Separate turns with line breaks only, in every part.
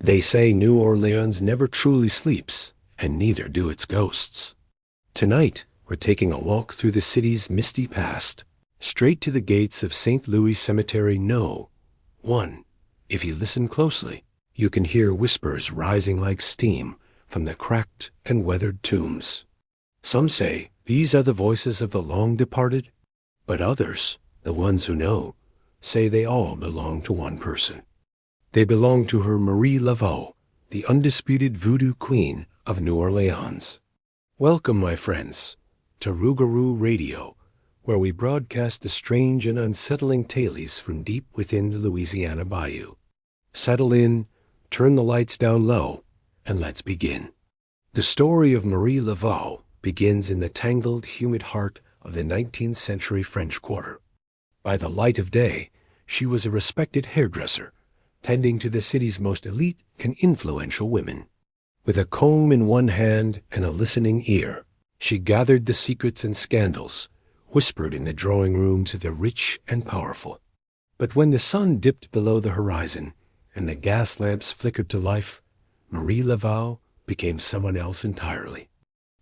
They say New Orleans never truly sleeps, and neither do its ghosts. Tonight, we're taking a walk through the city's misty past, straight to the gates of St. Louis Cemetery No. 1. If you listen closely, you can hear whispers rising like steam from the cracked and weathered tombs. Some say these are the voices of the long departed, but others, the ones who know, say they all belong to one person. They belong to her Marie Laveau, the undisputed Voodoo Queen of New Orleans. Welcome, my friends, to Rougarou Radio, where we broadcast the strange and unsettling tales from deep within the Louisiana bayou. Settle in, turn the lights down low, and let's begin. The story of Marie Laveau begins in the tangled, humid heart of the 19th century French Quarter. By the light of day, she was a respected hairdresser, tending to the city's most elite and influential women. With a comb in one hand and a listening ear, she gathered the secrets and scandals whispered in the drawing rooms of the rich and powerful. But when the sun dipped below the horizon and the gas lamps flickered to life, Marie Laveau became someone else entirely.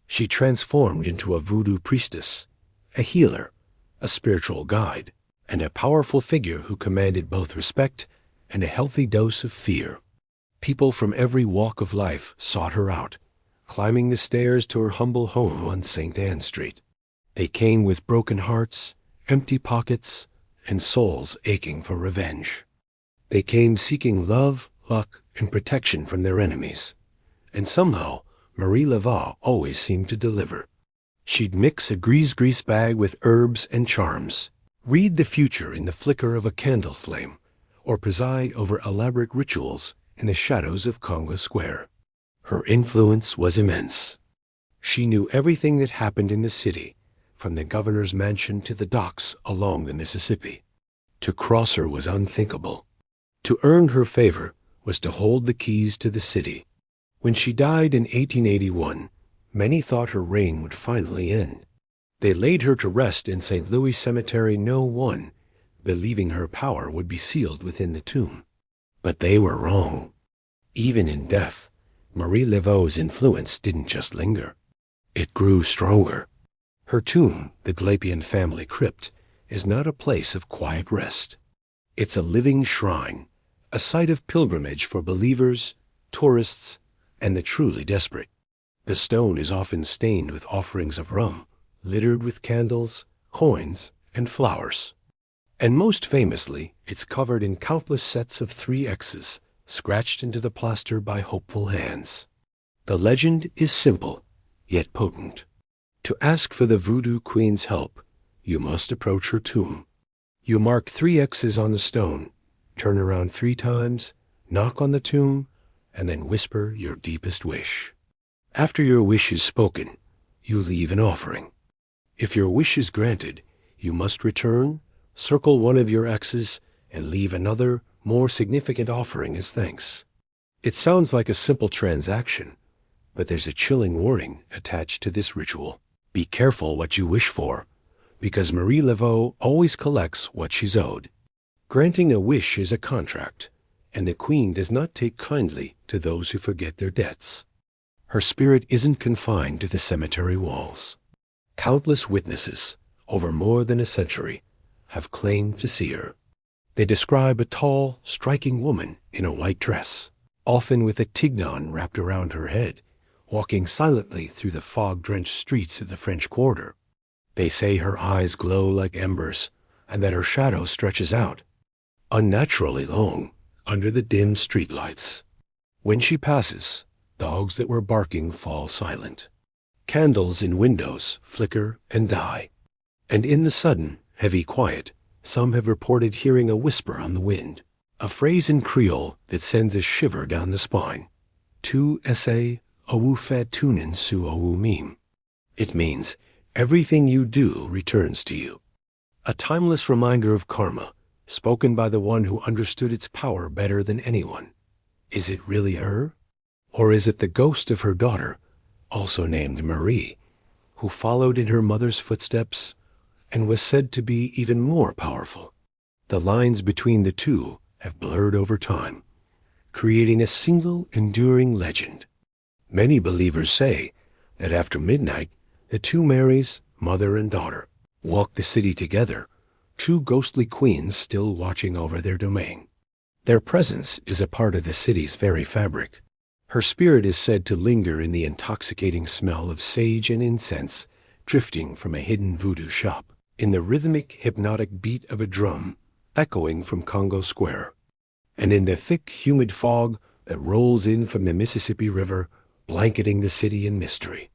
She transformed into a voodoo priestess, a healer, a spiritual guide, and a powerful figure who commanded both respect and a healthy dose of fear. People from every walk of life sought her out, climbing the stairs to her humble home on St. Anne Street. They came with broken hearts, empty pockets, and souls aching for revenge. They came seeking love, luck, and protection from their enemies. And somehow, Marie Laveau always seemed to deliver. She'd mix a grease bag with herbs and charms, read the future in the flicker of a candle flame, or preside over elaborate rituals in the shadows of Congo Square. Her influence was immense. She knew everything that happened in the city, from the governor's mansion to the docks along the Mississippi. To cross her was unthinkable. To earn her favor was to hold the keys to the city. When she died in 1881, many thought her reign would finally end. They laid her to rest in St. Louis Cemetery No. 1, believing her power would be sealed within the tomb. But they were wrong. Even in death, Marie Laveau's influence didn't just linger. It grew stronger. Her tomb, the Glapian family crypt, is not a place of quiet rest. It's a living shrine, a site of pilgrimage for believers, tourists, and the truly desperate. The stone is often stained with offerings of rum, littered with candles, coins, and flowers. And most famously, it's covered in countless sets of 3 X's, scratched into the plaster by hopeful hands. The legend is simple, yet potent. To ask for the Voodoo Queen's help, you must approach her tomb. You mark 3 X's on the stone, turn around 3 times, knock on the tomb, and then whisper your deepest wish. After your wish is spoken, you leave an offering. If your wish is granted, you must return, circle one of your X's, and leave another, more significant offering as thanks. It sounds like a simple transaction, but there's a chilling warning attached to this ritual. Be careful what you wish for, because Marie Laveau always collects what she's owed. Granting a wish is a contract, and the Queen does not take kindly to those who forget their debts. Her spirit isn't confined to the cemetery walls. Countless witnesses, over more than a century, have claimed to see her. They describe a tall, striking woman in a white dress, often with a tignon wrapped around her head, walking silently through the fog-drenched streets of the French Quarter. They say her eyes glow like embers, and that her shadow stretches out, unnaturally long, under the dim streetlights. When she passes, dogs that were barking fall silent. Candles in windows flicker and die. And in the sudden, heavy quiet, some have reported hearing a whisper on the wind, a phrase in Creole that sends a shiver down the spine. Tu essay owu fait tunin su owu mim. It means, everything you do returns to you. A timeless reminder of karma, spoken by the one who understood its power better than anyone. Is it really her? Or is it the ghost of her daughter, also named Marie, who followed in her mother's footsteps and was said to be even more powerful? The lines between the two have blurred over time, creating a single enduring legend. Many believers say that after midnight, the two Marys, mother and daughter, walk the city together, two ghostly queens still watching over their domain. Their presence is a part of the city's very fabric. Her spirit is said to linger in the intoxicating smell of sage and incense drifting from a hidden voodoo shop, in the rhythmic, hypnotic beat of a drum echoing from Congo Square, and in the thick, humid fog that rolls in from the Mississippi River, blanketing the city in mystery.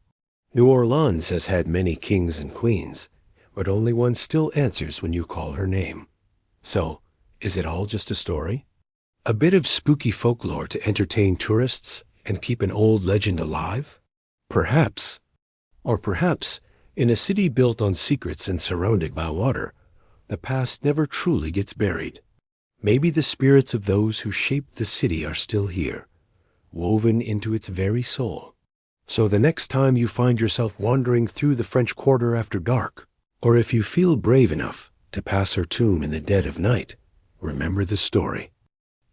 New Orleans has had many kings and queens, but only one still answers when you call her name. So, is it all just a story? A bit of spooky folklore to entertain tourists and keep an old legend alive? Perhaps. Or perhaps, in a city built on secrets and surrounded by water, the past never truly gets buried. Maybe the spirits of those who shaped the city are still here, woven into its very soul. So the next time you find yourself wandering through the French Quarter after dark, or if you feel brave enough to pass her tomb in the dead of night, remember the story.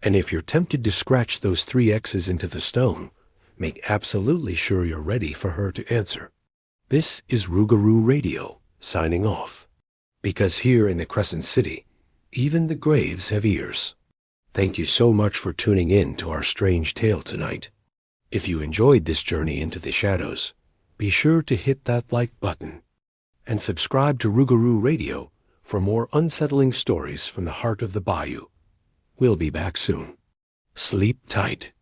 And if you're tempted to scratch those 3 X's into the stone, make absolutely sure you're ready for her to answer. This is Rougarou Radio, signing off. Because here in the Crescent City, even the graves have ears. Thank you so much for tuning in to our strange tale tonight. If you enjoyed this journey into the shadows, be sure to hit that like button and subscribe to Rougarou Radio for more unsettling stories from the heart of the bayou. We'll be back soon. Sleep tight.